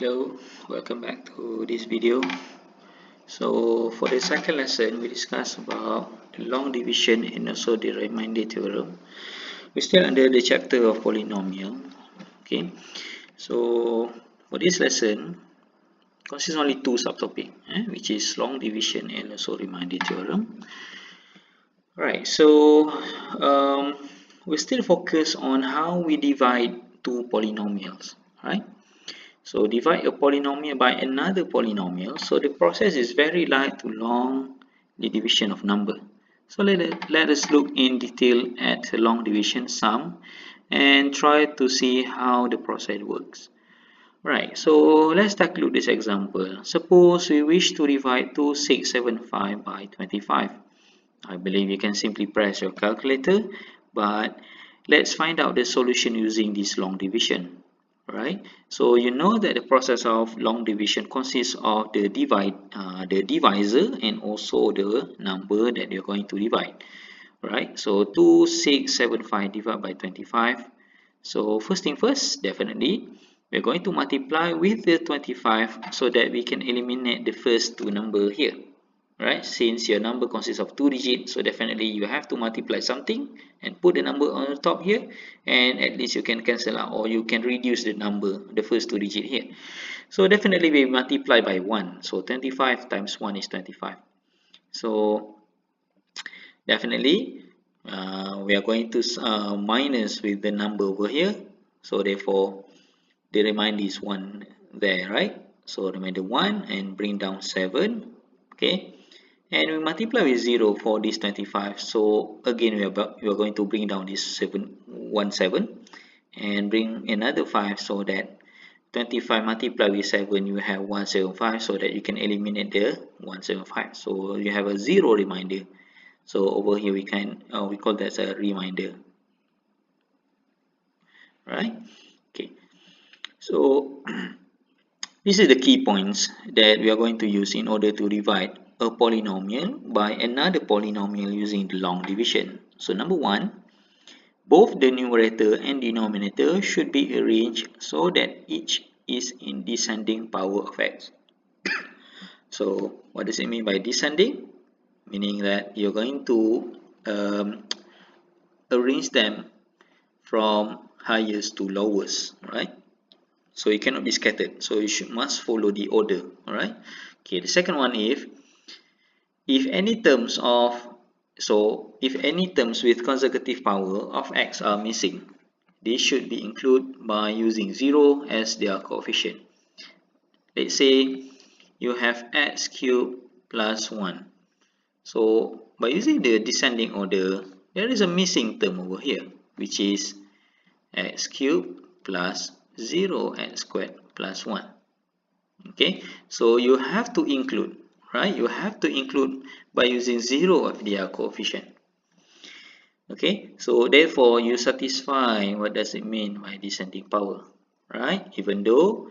Hello, welcome back to this video. So for the second lesson, we discuss about the long division and also the remainder theorem. We're still under the chapter of polynomial. Okay, so for this lesson, consists only two subtopics, which is long division and also remainder theorem. Right, so we still focus on how we divide two polynomials, right? So divide a polynomial by another polynomial. So the process is very like to long the division of number. So let us look in detail at the long division sum and try to see how the process works. Right, so let's take a look at this example. Suppose we wish to divide 2675 by 25. I believe you can simply press your calculator, but let's find out the solution using this long division. Right, so you know that the process of long division consists of the divisor and also the number that you're going to divide. Right, so 2675 divided by 25. So first thing first, definitely we're going to multiply with the 25 so that we can eliminate the first two number here. Right, since your number consists of two digits, so definitely you have to multiply something and put the number on the top here, and at least you can cancel out or you can reduce the number, the first two digit here. So definitely we multiply by 1, so 25 times 1 is 25. So definitely we are going to minus with the number over here, so therefore the remainder is 1 there, right? So remainder 1 and bring down 7. Okay, and we multiply with 0 for this 25. So again we are going to bring down this 7 and bring another 5, so that 25 multiplied with 7 you have 175, so that you can eliminate the 175, so you have a 0 remainder. So over here we call that a remainder, right? Okay, so this is the key points that we are going to use in order to divide a polynomial by another polynomial using the long division. So number one, both the numerator and denominator should be arranged so that each is in descending power of x. So what does it mean by descending? Meaning that you're going to arrange them from highest to lowest, right? So it cannot be scattered, so you must follow the order. All right. Okay, the second one, if any terms with consecutive power of x are missing, they should be included by using 0 as their coefficient. Let's say you have x cubed plus 1. So by using the descending order, there is a missing term over here, which is x cubed plus 0x squared plus 1. Okay, so you have to include, right? You have to include by using 0 of their coefficient. Okay, so therefore you satisfy what does it mean by descending power, right? Even though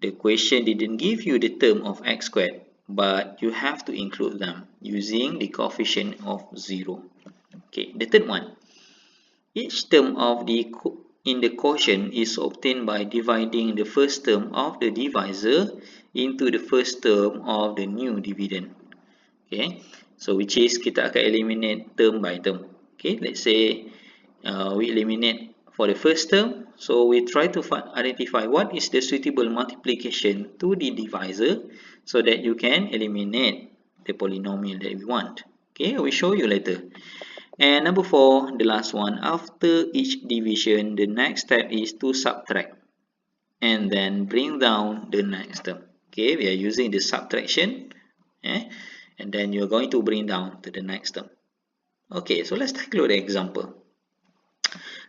the question didn't give you the term of x squared, but you have to include them using the coefficient of 0. Okay, the third one, each term of in the quotient is obtained by dividing the first term of the divisor into the first term of the new dividend. Okay, so which is kita akan eliminate term by term. Okay, let's say we eliminate for the first term, so we try to identify what is the suitable multiplication to the divisor so that you can eliminate the polynomial that we want. Okay, I will show you later. And number 4, the last one, after each division, the next step is to subtract and then bring down the next term. Okay, we are using the subtraction, and then you're going to bring down to the next term. Okay, so let's take a look at the example.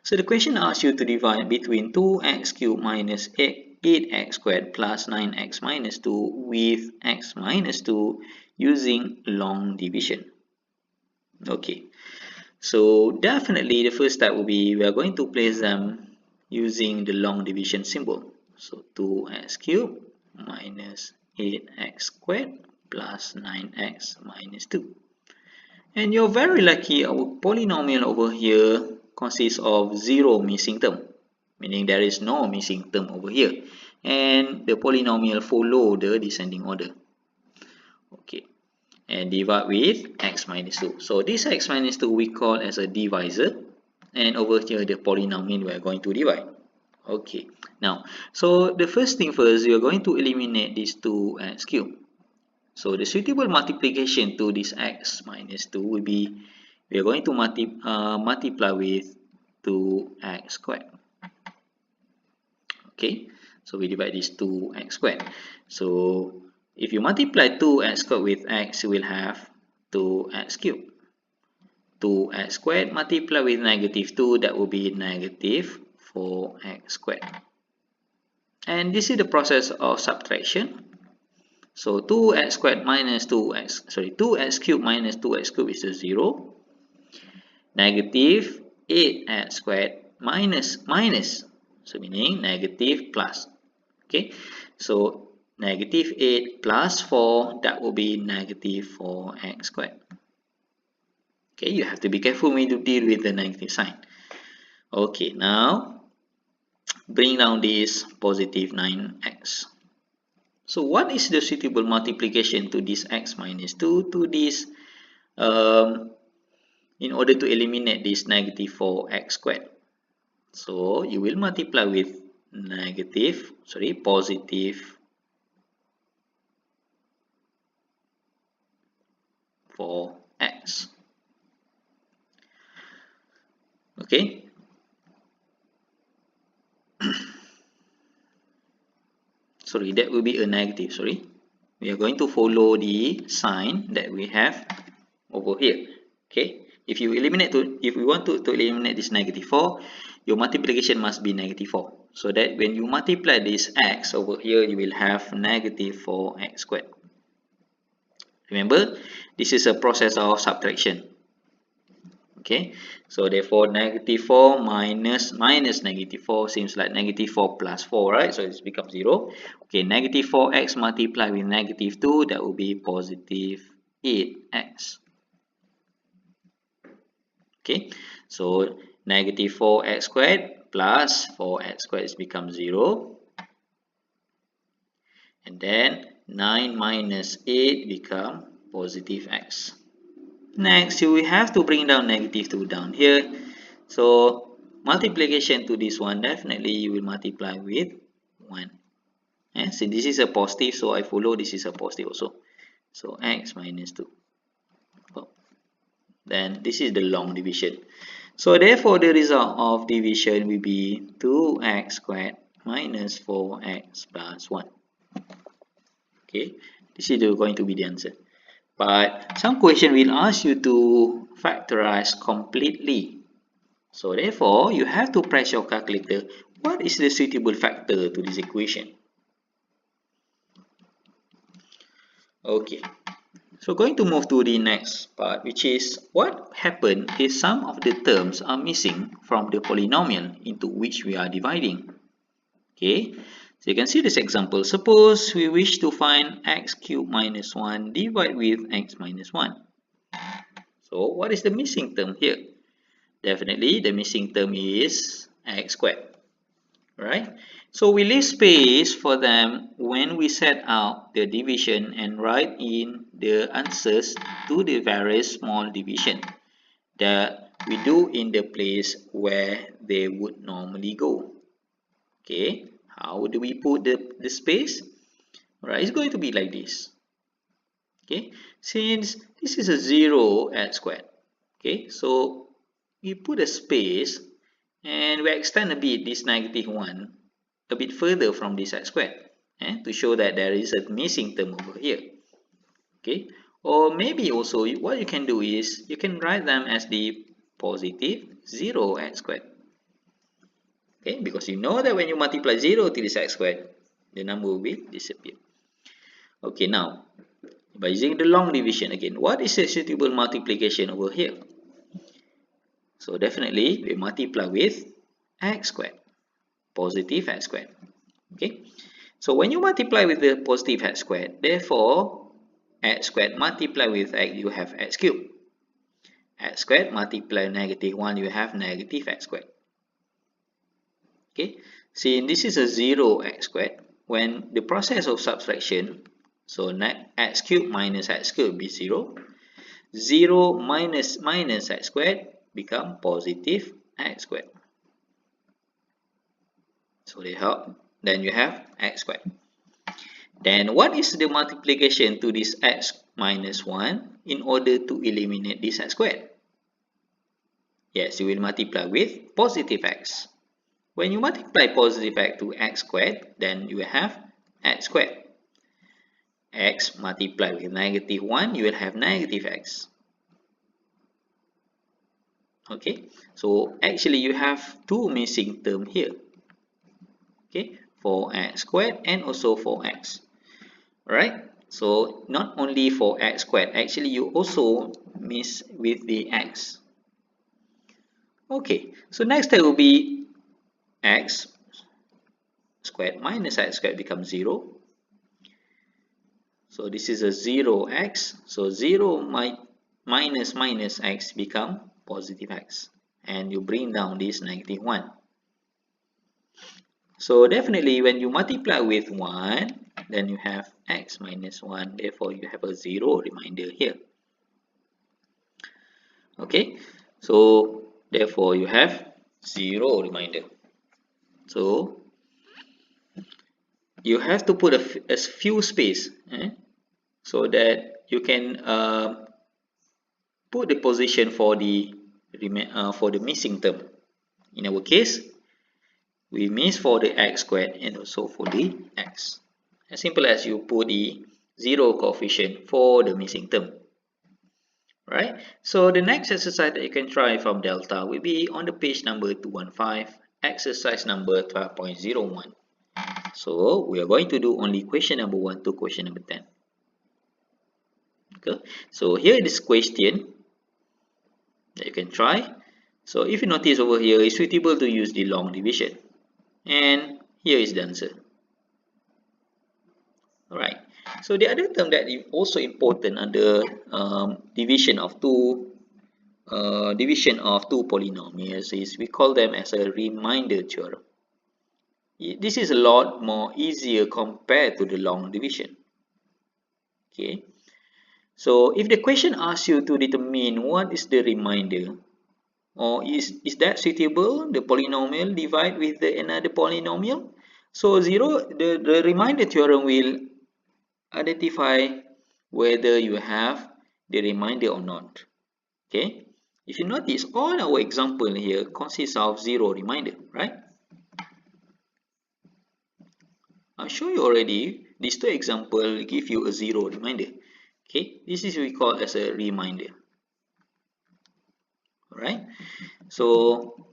So the question asks you to divide between 2x cubed minus 8x squared plus 9x minus 2 with x minus 2 using long division. Okay, so definitely the first step will be we are going to place them using the long division symbol. So 2x cubed minus 8x squared plus 9x minus 2. And you're very lucky our polynomial over here consists of 0 missing term, meaning there is no missing term over here. and the polynomial follow the descending order. Okay, and divide with x minus 2. So this x minus 2 we call as a divisor, and over here the polynomial we are going to divide. Okay, now so the first thing first, we are going to eliminate these 2x cubed. So the suitable multiplication to this x minus 2 will be, we are going to multiply with 2x squared. Okay, so we divide this 2x squared. So if you multiply 2x squared with x, you will have 2x cubed. 2x squared multiplied with negative 2, that will be negative 4x squared. And this is the process of subtraction. So 2x squared minus 2x cubed minus 2x cubed is a 0. Negative 8x squared minus, so meaning negative plus. Okay, so negative 8 plus 4, that will be negative 4x squared. Okay, you have to be careful when you deal with the negative sign. Okay, now bring down this positive 9x. So what is the suitable multiplication to this x minus 2 to this, in order to eliminate this negative 4x squared? So you will multiply with positive 4x. Okay. Sorry, that will be a negative. Sorry, we are going to follow the sign that we have over here. Okay, if we want to eliminate this negative 4, your multiplication must be negative 4. So that when you multiply this x over here, you will have negative 4x squared. Remember, this is a process of subtraction. Okay, so therefore negative 4 minus negative 4 seems like negative 4 plus 4, right? So it becomes 0. Okay, negative 4x multiplied with negative 2, that will be positive 8x. Okay, so negative 4x squared plus 4x squared becomes 0. And then 9 minus 8 become positive x. Next, you will have to bring down negative 2 down here. So multiplication to this one, definitely you will multiply with 1. And since this is a positive, so I follow this is a positive also. So x minus 2. Then this is the long division. So therefore the result of division will be 2x squared minus 4x plus 1. Okay, this is going to be the answer. But some question will ask you to factorize completely. So therefore, you have to press your calculator. What is the suitable factor to this equation? Okay, so going to move to the next part, which is what happened if some of the terms are missing from the polynomial into which we are dividing. Okay, so you can see this example. Suppose we wish to find x cubed minus 1 divided with x minus 1. So what is the missing term here? Definitely the missing term is x squared, right? So we leave space for them when we set out the division and write in the answers to the various small division that we do in the place where they would normally go. Okay, how do we put the space? Alright, it's going to be like this. Okay, since this is a 0 x squared, okay, so we put a space and we extend a bit this negative 1 a bit further from this x squared, to show that there is a missing term over here. Okay, or maybe also what you can do is you can write them as the positive 0 x squared. Okay, because you know that when you multiply 0 to this x squared, the number will disappear. Okay, now by using the long division again, what is the suitable multiplication over here? So definitely we multiply with x squared, positive x squared. Okay, so when you multiply with the positive x squared, therefore x squared multiply with x, you have x cubed. X squared multiply negative 1, you have negative x squared. Okay, see, this is a 0 x squared. when the process of subtraction, so x cubed minus x squared be 0. 0 minus x squared become positive x squared. So then you have x squared. Then what is the multiplication to this x minus 1 in order to eliminate this x squared? Yes, you will multiply with positive x. When you multiply positive x to x squared, then you will have x squared. X multiplied with negative 1, you will have negative x. Okay, so actually you have two missing term here. Okay, for x squared and also for x. Alright, so not only for x squared, actually you also miss with the x. Okay, so next step will be x squared minus x squared becomes 0. So this is a 0x. So 0 minus x become positive x. And you bring down this negative 1. So definitely when you multiply with 1, then you have x minus 1. Therefore, you have a 0 remainder here. Okay, so therefore you have 0 remainder. So you have to put a few space so that you can put the position for the missing term. In our case, we miss for the x squared and also for the x. As simple as you put the 0 coefficient for the missing term. Right? So the next exercise that you can try from Delta will be on the page number 215, exercise number 12.01. So we are going to do only question number 1 to question number 10. Okay, so here is this question that you can try. So if you notice over here, it's suitable to use the long division. And here is the answer. Alright, so the other term that is also important under division of two polynomials is we call them as a remainder theorem. This is a lot more easier compared to the long division. Okay, so if the question asks you to determine what is the remainder, or is that suitable, the polynomial divide with another polynomial, so the remainder theorem will identify whether you have the remainder or not. Okay, if you notice, all our example here consists of 0 remainder, right? I'll show you already. These two examples give you a 0 remainder. Okay, this is we call as a remainder. Alright, so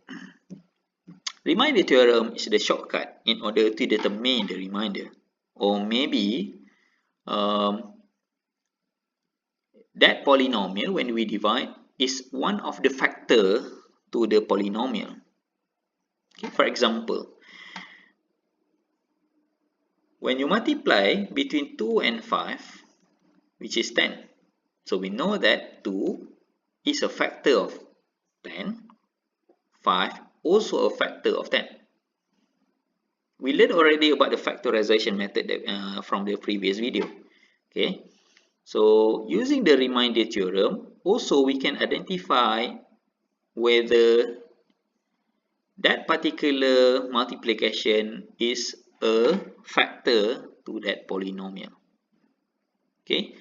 remainder theorem is the shortcut in order to determine the remainder, or maybe that polynomial when we divide is one of the factor to the polynomial. Okay, for example, when you multiply between 2 and 5, which is 10, so we know that 2 is a factor of 10, 5 also a factor of 10. We learned already about the factorization method that, from the previous video. Okay, so using the remainder theorem, also we can identify whether that particular multiplication is a factor to that polynomial. Okay,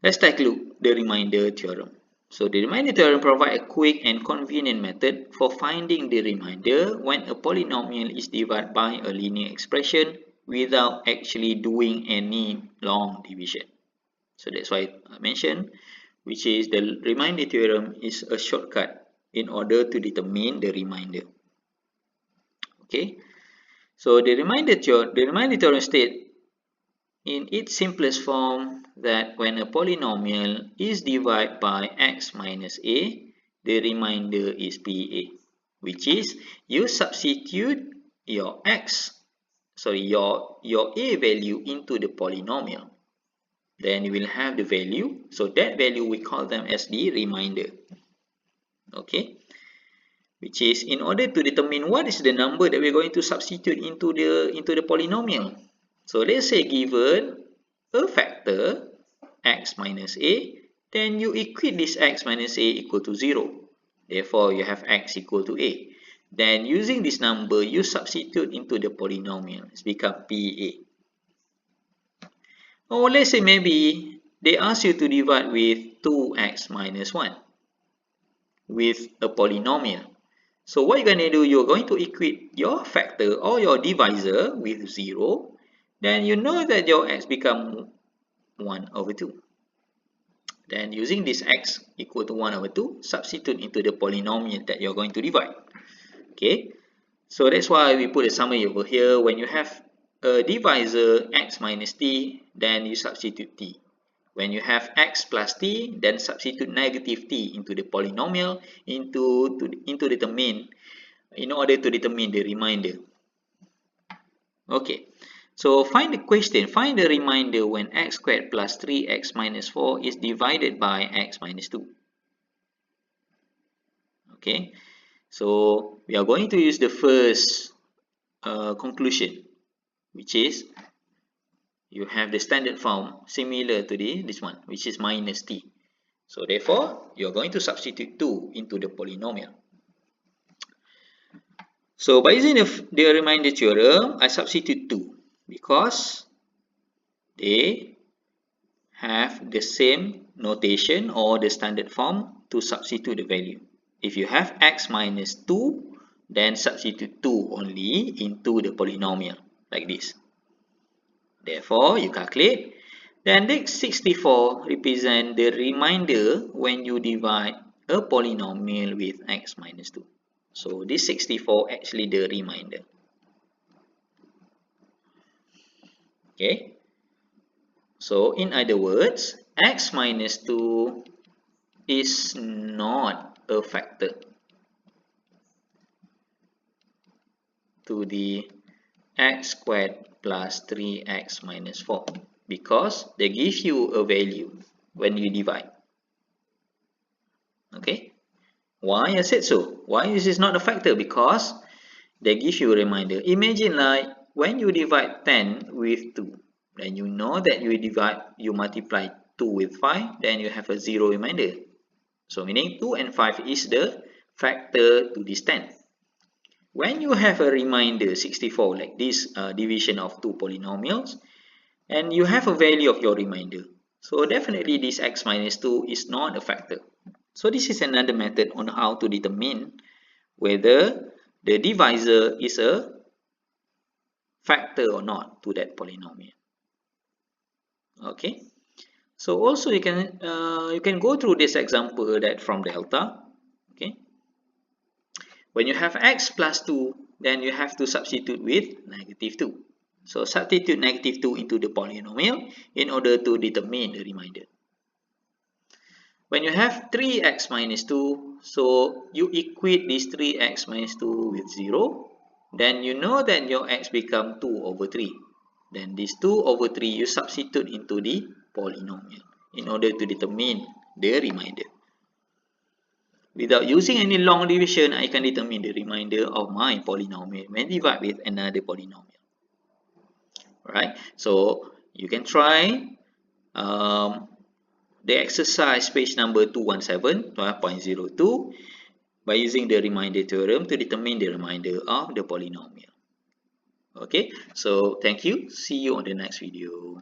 let's take a look at the remainder theorem. So the remainder theorem provides a quick and convenient method for finding the remainder when a polynomial is divided by a linear expression without actually doing any long division. So that's why I mentioned, which is the remainder theorem is a shortcut in order to determine the remainder. Okay, so the remainder theorem states in its simplest form that when a polynomial is divided by x minus a, the remainder is PA, which is you substitute your your a value into the polynomial. Then you will have the value. So that value we call them as the remainder. Okay. which is in order to determine what is the number that we're going to substitute into the polynomial. So let's say given a factor x minus a, then you equate this x minus a equal to 0. Therefore, you have x equal to a. Then using this number, you substitute into the polynomial. It's become PA. Or let's say maybe they ask you to divide with 2x minus 1 with a polynomial. So what you're going to do, you're going to equate your factor or your divisor with 0. Then you know that your x become 1 over 2. Then using this x equal to 1 over 2, substitute into the polynomial that you're going to divide. Okay, so that's why we put a summary over here. When you have a divisor x minus t, then you substitute t. When you have x plus t, then substitute negative t into the polynomial into determine in order to determine the remainder. Okay, so find the remainder when x squared plus 3x minus 4 is divided by x minus 2. Okay, so we are going to use the first conclusion, which is you have the standard form similar to this one, which is minus t. So therefore, you're going to substitute 2 into the polynomial. So by using the remainder theorem, I substitute 2 because they have the same notation or the standard form to substitute the value. If you have x minus 2, then substitute 2 only into the polynomial like this. Therefore, you calculate. Then next 64 represent the remainder when you divide a polynomial with x minus 2. So this 64 actually the remainder. Okay. So in other words, x minus 2 is not a factor to the x squared plus 3x minus 4 because they give you a value when you divide. Okay, why I said so? Why is this not a factor? Because they give you a reminder. Imagine like when you divide 10 with 2, then you know that you multiply 2 with 5, then you have a 0 remainder. So meaning 2 and 5 is the factor to this 10. When you have a remainder 64 like this division of two polynomials, and you have a value of your remainder, so definitely this x minus 2 is not a factor. So this is another method on how to determine whether the divisor is a factor or not to that polynomial. Okay, so also you can go through this example that from delta. Okay, when you have x plus 2, then you have to substitute with negative 2. So substitute negative 2 into the polynomial in order to determine the remainder. When you have 3x minus 2, so you equate this 3x minus 2 with 0. Then you know that your x become 2 over 3. Then this 2 over 3 you substitute into the polynomial in order to determine the remainder. Without using any long division, I can determine the remainder of my polynomial when divide with another polynomial. Right? So you can try the exercise page number 217, 12.02 by using the remainder theorem to determine the remainder of the polynomial. Okay, so thank you. See you on the next video.